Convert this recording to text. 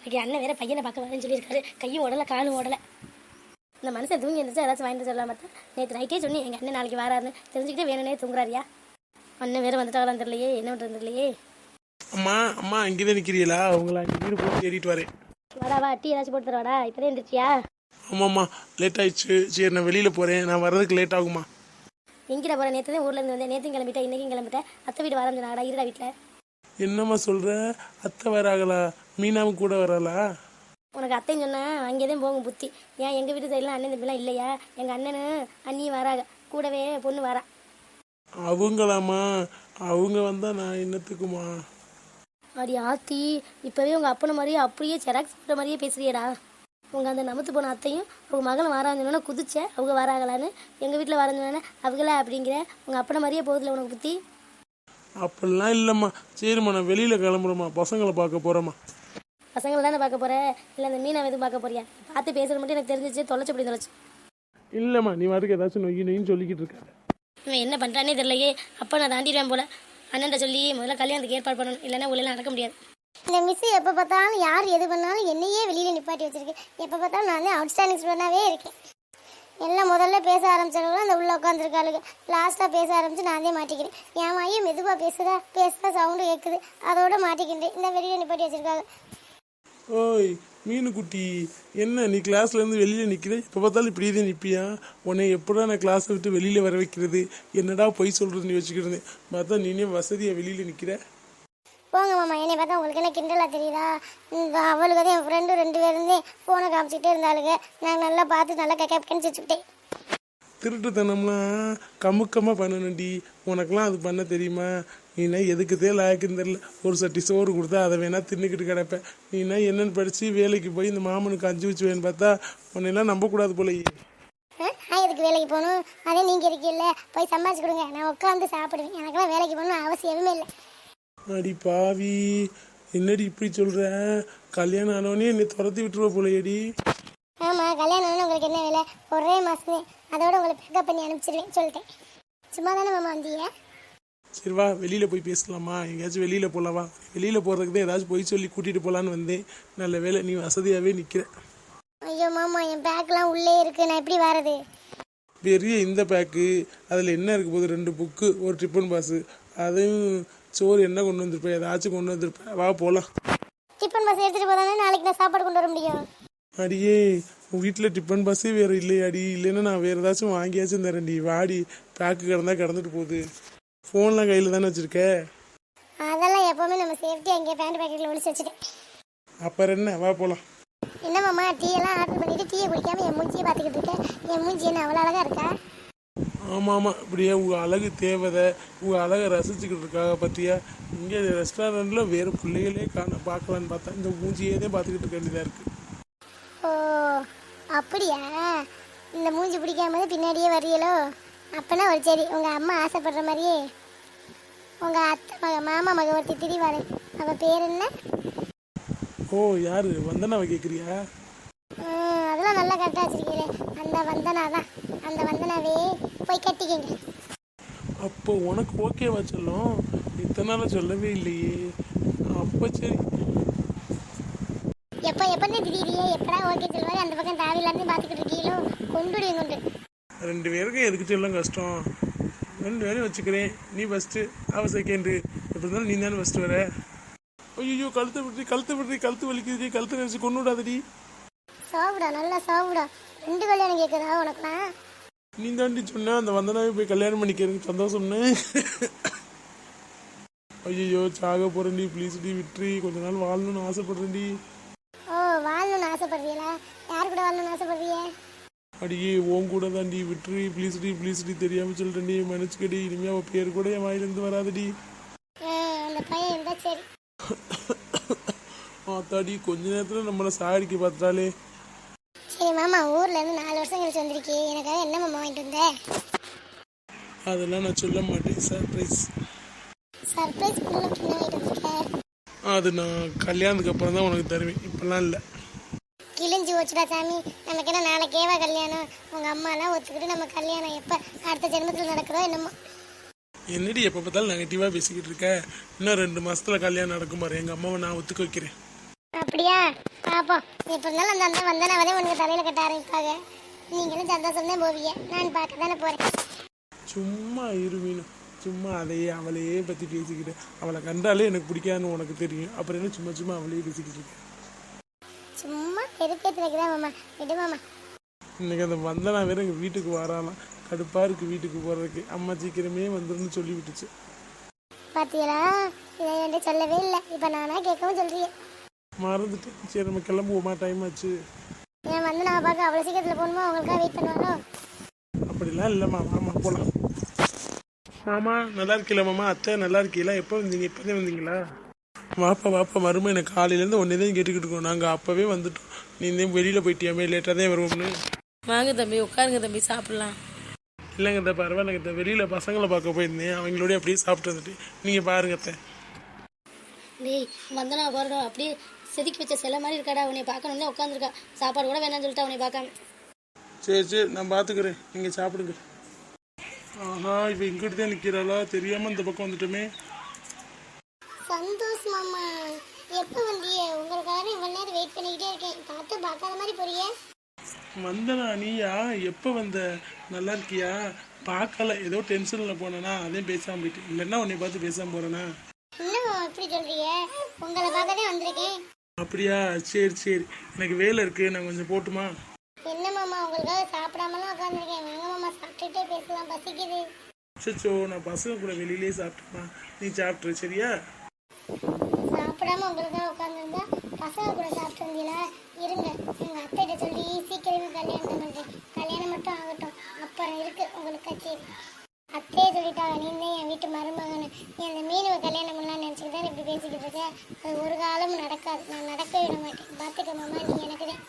இன்னைக்கு அண்ணன் வேற பையனை பார்க்க வரேன்னு சொல்லியிருக்காரு. கையும் ஓடலை காலும் ஓடலை. இந்த மனுஷன் தூங்கி இருந்துச்சு ஏதாச்சும் வாங்கிட்டு சொல்லலாம் பார்த்தா நேற்று நைட்டே சொன்னி எங்கள் அண்ணன் நாளைக்கு வராருன்னு தெரிஞ்சுக்கிட்டே வேணுனே தூங்குறாரியா. அண்ணன் வேற வந்துட்டாங்களான்னு தெரியலையே, என்ன பண்ணுறது தெரியலையே. அம்மா அம்மா இங்கேதான் நிற்கிறீங்களா? அவங்கள அங்கே வீடு போட்டு தேடிட்டு வரேன். வாடா டீ ஏதாச்சும் போட்டு தரவாடா, இப்போதே இருந்துச்சியா? ஆமாம்மா லேட் ஆயிடுச்சு. சரி நான் வெளியில் போகிறேன், நான் வர்றதுக்கு லேட் ஆகுமா? எங்கிட்ட போகிறேன்? நேற்று தான் ஊர்லேருந்து வந்தேன். நேற்று கிளம்பிட்டேன், இன்றைக்கும் கிளம்பிட்டேன். அத்தை வீடு வர சொன்னாடா, இருடா வீட்டில். என்னம்மா சொல்கிற? அத்தை வராங்களா? மீனாவும் கூட வராளா? உனக்கு அத்தைன்னு சொன்னால் அங்கே தான் போகும் புத்தி. ஏன் எங்கள் வீட்டு சைட்லாம் அண்ணன் தம்பிலாம் இல்லையா? எங்கள் அண்ணனும் அண்ணியும் வராங்க, கூடவே பொண்ணு வரா. அவங்களாம்மா? அவங்க வந்தால் நான் என்னத்துக்குமா? அடி ஆத்தி, இப்போவே உங்கள் அப்பனை மாதிரியே அப்படியே செராக்ஸ் போட்ட மாதிரியே பேசுறியடா. உங்கள் அந்த நமத்து போன அத்தையும் அவங்க மகளும் வரான்னு குதிச்ச அவங்க வராங்களான்னு, எங்கள் வீட்டில் வரஞ்சோன்னா அவங்களா அப்படிங்கிற உங்கள் அப்பனை மாதிரியே போகுதுல உனக்கு புத்தி. அப்படிலாம் இல்லைம்மா. சரிம்மா நான் வெளியில் கிளம்புறேம்மா, பசங்களை பார்க்க போகிறேம்மா. பசங்களை தானே பார்க்க போகிறேன், இல்லை அந்த மீனை எதுவும் பார்க்க போறியா? பார்த்து பேசுகிற மட்டும் எனக்கு தெரிஞ்சிச்சு, தொலைச்சப்படி தொலைச்சு. இல்லைம்மா நீ வாட்டுக்கு ஏதாச்சும் நொய்யின்னு சொல்லிக்கிட்டு இருக்க. இவன் என்ன பண்ணுறானே தெரியலையே. அப்போ நான் தாண்டிடுவேன் போல. அண்ணன்ட்ட சொல்லி முதல்ல கல்யாணத்துக்கு ஏற்பாடு பண்ணணும், இல்லைன்னா உள்ளெல்லாம் நடக்க முடியாது. இந்த மிஸ் எப்போ பார்த்தாலும் யார் எது பண்ணாலும் என்னையே வெளியில் நிப்பாட்டி வச்சிருக்கு. எப்போ பார்த்தாலும் நான் தான் அவுட்ஸ்டாண்டிங் ஸ்டூடெண்டாகவே இருக்கேன். எல்லாம் முதல்ல பேச ஆரம்பிச்சவங்களும் அந்த உள்ளே உட்காந்துருக்காளுங்க. லாஸ்ட்டாக பேச ஆரம்பிச்சு நான் தான் மாட்டிக்கிறேன். என் வாயே மெதுவாக பேசுதா சவுண்டு கேட்குது, அதோட மாட்டிக்கின்றேன். இந்த வெளியில் நிப்பாட்டி வச்சிருக்காங்க. ஓய் மீனுக்குட்டி, என்ன நீ கிளாஸ்லேருந்து வெளியில் நிற்கிற? இப்போ பார்த்தாலும் இப்படி தான் நிற்பியா? உன்னை எப்படா நான் கிளாஸை விட்டு வெளியில் வர வைக்கிறது? என்னடா பொய் சொல்கிறது நீ வச்சுக்கிறது? பார்த்தா நீனே வசதியாக வெளியில் நிற்கிற. போங்க மாமா, என்னை பார்த்தா உங்களுக்கு என்ன கிண்டலா தெரியுதா? இந்த அவளுக்கு தான் என் ஃப்ரெண்டு 2 பேருந்தே ஃபோனை காமிச்சிக்கிட்டே இருந்தாளுங்க. நான் நல்லா பார்த்து நல்லா கேட்கன்னு வச்சுக்கிட்டேன். திருட்டுத்தனம்லாம் கமுக்கமாக பண்ணணும்டி. உனக்கெல்லாம் அது பண்ண தெரியுமா? நீனா எதுக்குதே லாயக்குன்னு தெரில. ஒரு சட்டி சோறு கொடுத்தா அதை வேணா தின்னுக்கிட்டு கிடப்பேன். நீனா என்னென்னு படித்து வேலைக்கு போய் இந்த மாமனுக்கு 5 வச்சு வேணுன்னு பார்த்தா உன்னெல்லாம் நம்பக்கூடாது போலையே. நான் எதுக்கு வேலைக்கு போகணும்? அதே நீங்கள் இருக்கீல்ல, போய் சம்பாதிச்சு கொடுங்க, நான் உட்காந்து சாப்பிடுவேன். எனக்கெல்லாம் வேலைக்கு போகணும் அவசியமே இல்லை. அடி பாவி, என்னடி இப்படி சொல்கிற? கல்யாணம் ஆனவனே என்னை துரத்தி விட்டுருவ போலையடி. ஆமாம், கல்யாணம் ஆனால் உங்களுக்கு என்ன வேலை? ஒரே மாதமே, அதோட உங்களை பேக்கப் பண்ணி அனுப்பிச்சிடுவேன் சொல்லிட்டேன். சும்மா தானே மாமா வந்தீங்க? சரி வா வெளியில் போய் பேசலாமா? எங்கேயாச்சும் வெளியில் போகலாமா? வெளியில் போகிறதுக்கு தான் ஏதாச்சும் போய் சொல்லி கூட்டிகிட்டு போகலான்னு வந்தேன். நல்ல வேலை நீ வசதியாகவே நிற்கிற. ஐயோ மாமா, என் பேக்கெலாம் உள்ளே இருக்குது, நான் எப்படி வரது? பெரிய இந்த பேக்கு, அதில் என்ன இருக்க போகுது? 2 புக்கு, ஒரு டிஃபன் பாக்ஸு, அதுவும் சோறு என்ன கொண்டு வந்திருப்பேன்? ஏதாச்சும் கொண்டு வந்திருப்பேன். வா போகலாம். டிஃபன் பாக்ஸ் எடுத்துகிட்டு போதானே நாளைக்கு நான் சாப்பாடு கொண்டு வர முடியும். அடியே உன் வீட்டில் டிஃபன் பாக்ஸே வேறு இல்லையாடி? இல்லைன்னா நான் வேறு ஏதாச்சும் வாங்கியாச்சும் தரேன்டி. வாடி, பேக்கு கிடந்தா கிடந்துட்டு போகுது. ஃபோன்லாம் கையில் தானே வச்சுருக்க? அதெல்லாம் எப்போவுமே நம்ம சேஃப்டி அங்கே பேண்ட் பேக்கெட்டில் ஒழிச்சு வச்சுட்டேன். அப்புறம் என்ன, வா போகலாம். என்ன மாமா, டீயெல்லாம் ஆர்டர் பண்ணிவிட்டு டீயை குடிக்காமல் என் மூஞ்சியை பார்த்துக்கிட்டு இருக்கேன். என் மூஞ்சி என்ன அவ்வளோ அழகாக இருக்கா? ஆமாம் ஆமாம், இப்படியே உங்கள் அழகு தேவதை, உங்கள் அழகை ரசிச்சுக்கிட்டு இருக்காங்க பார்த்தியா? இங்கே ரெஸ்டாரண்ட்டில் வேறு பிள்ளைகளே பார்க்கலான்னு பார்த்தா இந்த மூஞ்சியே தான் பார்த்துக்கிட்டு இருக்க வேண்டியதாக இருக்குது. ஓ அப்படியா? இந்த மூஞ்சி பிடிக்காம பின்னாடியே வர்றீங்களோ? அப்போனா ஒரு சரி, உங்கள் அம்மா ஆசைப்படுற மாதிரியே உங்கள் அத்தை மாமா மக ஒருத்தி திரிவாரு, அவள் பேர் என்ன? ஓ யார் வந்தனாவை கேட்குறியா? அதெல்லாம் நல்லா கரெக்டாக வச்சுருக்கீங்களே, அந்த வந்தனா தான். அந்த வந்தனாவே போய் கட்டிக்கிங்க. அப்போ உனக்கு ஓகேவா சொல்லும்? இத்தனை நாள் சொல்லவே இல்லையே. அப்போ சரி. எப்போன்னு திடீரியே எப்படா ஓகே சொல்லுவாரு? அந்த பக்கம் தாவிலாருந்து பார்த்துக்கிட்டு இருக்கீங்களோ? கொண்டுடுவேன் கொண்டு. 2 பேருக்கும் எதுக்கு சொல்லும் கஷ்டம்? 2 பேரும் வச்சுக்கிறேன். நீ ஃபஸ்ட்டு, அவள் செகண்டு. எப்படி இருந்தாலும் நீ தானே ஃபஸ்ட்டு வர. ஐயோ கழுத்து வலிக்குது, கழுத்து நினச்சி கொண்டு விடாதடி. சாப்பிடா, நல்லா சாப்பிடா. 2 கல்யாணம் கேட்குதா உனக்குனா? நீ தாண்டி சொன்ன அந்த வந்தனாவே போய் கல்யாணம் பண்ணிக்கிறேன்னு சந்தோஷம்னு. ஐயோ சாக போகிறேன்டி, ப்ளீஸ்டி விட்டுரு. கொஞ்ச நாள் வாழணும்னு ஆசைப்படுறேன்டி. ஓ வாழணும்னு ஆசைப்படுறீங்களா? யார் கூட வாழணும்னு ஆசைப்படுறீங்க? அடியே உன் கூட தாண்டி, விட்டுரு ப்ளீஸ்டி. தெரியாமல் சொல்கிறேன்டி, மன்னிச்சுக்கடி. இனிமேல் அவள் பேர் கூட என் வாயிலேருந்து வராதடி. அந்த பையன் இருந்தா சரி. ஆத்தாடி கொஞ்ச நேரத்தில் நம்மளை சாடிக்க பார்த்துட்டாலே. சரி மாமா, ஊர்லேருந்து 4 வருஷம் கழிச்சு வந்திருக்கே, எனக்காக என்ன மாமா வாங்கிட்டு வந்த? அதெல்லாம் நான் சொல்ல மாட்டேன். சர்ப்ரைஸ் வாங்கிட்டு வந்திருக்கேன். அது நான் கல்யாணத்துக்கு அப்புறம் தான் உனக்கு தருவேன், இப்போல்லாம் இல்லை. கிழிஞ்சு வச்சுடா சாமி. நமக்கு என்ன நாளைக்கேவா கல்யாணம்? உங்கள் அம்மாலாம் ஒத்துக்கிட்டு நம்ம கல்யாணம் எப்போ அடுத்த ஜென்மத்தில் நடக்குதோ என்னமோ. என்னடி எப்போ பார்த்தாலும் நெகட்டிவாக பேசிக்கிட்டு இருக்க? இன்னும் 2 மாதத்தில் கல்யாணம் நடக்கும் பாரு. எங்கள் அம்மாவை நான் ஒத்துக்க வைக்கிறேன். அப்படியா? பாப்போம் எப்படி இருந்தாலும் அந்த அந்த வந்தனாவதே உனக்கு தலையில கட்ட ஆரம்பிப்பாங்க. நீங்களும் சந்தோஷம் தான் போவீங்க, நான் பார்க்க தானே போறேன். சும்மா இருமீனும் சும்மா அதையே அவளையே பற்றி பேசிக்கிட்டு அவளை கண்டாலே எனக்கு பிடிக்காதுன்னு உனக்கு தெரியும். அப்புறம் என்ன சும்மா சும்மா அவளையே பேசிக்கிட்டு இருக்கேன். சும்மா எதுக்கேத்து வைக்கிறேன் மாமா, விடு மாமா. இன்னைக்கு அந்த வந்தனா வேற எங்கள் வீட்டுக்கு வராலாம். கடுப்பாக இருக்குது வீட்டுக்கு போகிறதுக்கு. அம்மா சீக்கிரமே வந்துருன்னு சொல்லி விட்டுச்சு. பாத்தீங்களா, இதை என்கிட்ட சொல்லவே இல்லை, இப்போ நானா கேட்கவும் சொல்றீங்க. மறந்துட்டேன். சரி நம்ம கிளம்புவோமா, டைம் ஆச்சு. ஏன் வந்து நான் பார்க்க அவ்வளோ சீக்கிரத்தில் போகணுமா, உங்களுக்காக வெயிட் பண்ணுவாரோ? அப்படிலாம் இல்லைம்மா, மாமா போகலாம். மாமா நல்லா இருக்கீங்களா? மாமா அத்தை நல்லா இருக்கீங்களா? எப்போ வந்தீங்க? இப்போதே வந்தீங்களா? வாப்பா வாப்பா மருமை, எனக்கு காலையிலேருந்து ஒன்றே தான் கேட்டுக்கிட்டு இருக்கோம். நாங்கள் அப்போவே வந்துட்டோம். நீ தான் வெளியில் போயிட்டியாமே, லேட்டாக தான் வருவோம்னு. வாங்க தம்பி, உட்காருங்க தம்பி, சாப்பிடலாம். இல்லைங்க இந்த பரவாயில்லைங்க இந்த வெளியில் பசங்களை பார்க்க போயிருந்தேன். அவங்களோடய அப்படியே சாப்பிட்டு வந்துட்டு நீங்கள் பாருங்க அத்தை. டேய் வந்தனா வரணும், அப்படியே செதுக்கி வச்ச சிலை மாதிரி இருக்காடா. உன்னை பார்க்கணும்னே உட்காந்துருக்கா. சாப்பாடு கூட வேணாம்னு சொல்லிட்டு அவனை பார்க்காம. சரி சரி நான் பார்த்துக்கிறேன், நீங்கள் சாப்பிடுங்க. ஆஹா இப்போ இங்கிட்டு தான் நிற்கிறாளா, தெரியாமல் இந்த பக்கம் வந்துட்டோமே. சந்தோஷ் மாமா, எப்போ வந்தீங்க? உங்களுக்காக இவ்வளோ நேரம் வெயிட் பண்ணிக்கிட்டே இருக்கேன், பார்த்து பார்க்காத மாதிரி போறியே. வந்தனா நீயா? எப்போ வந்த? நல்லா இருக்கியா? பார்க்கல, ஏதோ டென்ஷனில் போனேனா அதையும் பேசாமல் போயிட்டு. இல்லைன்னா உன்னை பார்த்து பேசாமல் போகிறேனா? இன்னும் எப்படி சொல்றீங்க? உங்களை பார்க்கவே வந்திருக்கேன். அப்படியா? சரி சரி, எனக்கு வேலை இருக்குது, நான் கொஞ்சம் போட்டுமா? என்ன மாமா, உங்களுக்காக சாப்பிடாமலாம் உட்காந்துருக்கேன். வாங்க மாமா, சாப்பிட்டுட்டே பேசலாம், பசிக்குது. சச்சோ, நான் பசங்க கூட வெளியிலே சாப்பிட்டுமா, நீ சாப்பிட்ரு சரியா? சாப்பிடாம உங்களுக்காக உட்காந்துருந்தா பசங்க கூட சாப்பிட்டு வந்தீங்களா? இருங்க, எங்க அத்தைகிட்ட சொல்லி சீக்கிரமே கல்யாணம் பண்ணுறேன். கல்யாணம் மட்டும் ஆகட்டும், அப்புறம் இருக்கு உங்களுக்கு கச்சேரி. அத்தையே சொல்லிட்டாங்க, நீ தான் என் வீட்டு மருமகன்னு. நீ அந்த மீனுவை கல்யாணம் பண்ணலாம்னு நினச்சிக்கிட்டு தான் இப்படி பேசிக்கிட்டு இருக்கேன். அது ஒரு காலமும் நடக்காது, நான் நடக்கவே விட மாட்டேன். பார்த்துக்க மாமா, நீ எனக்கு தான்.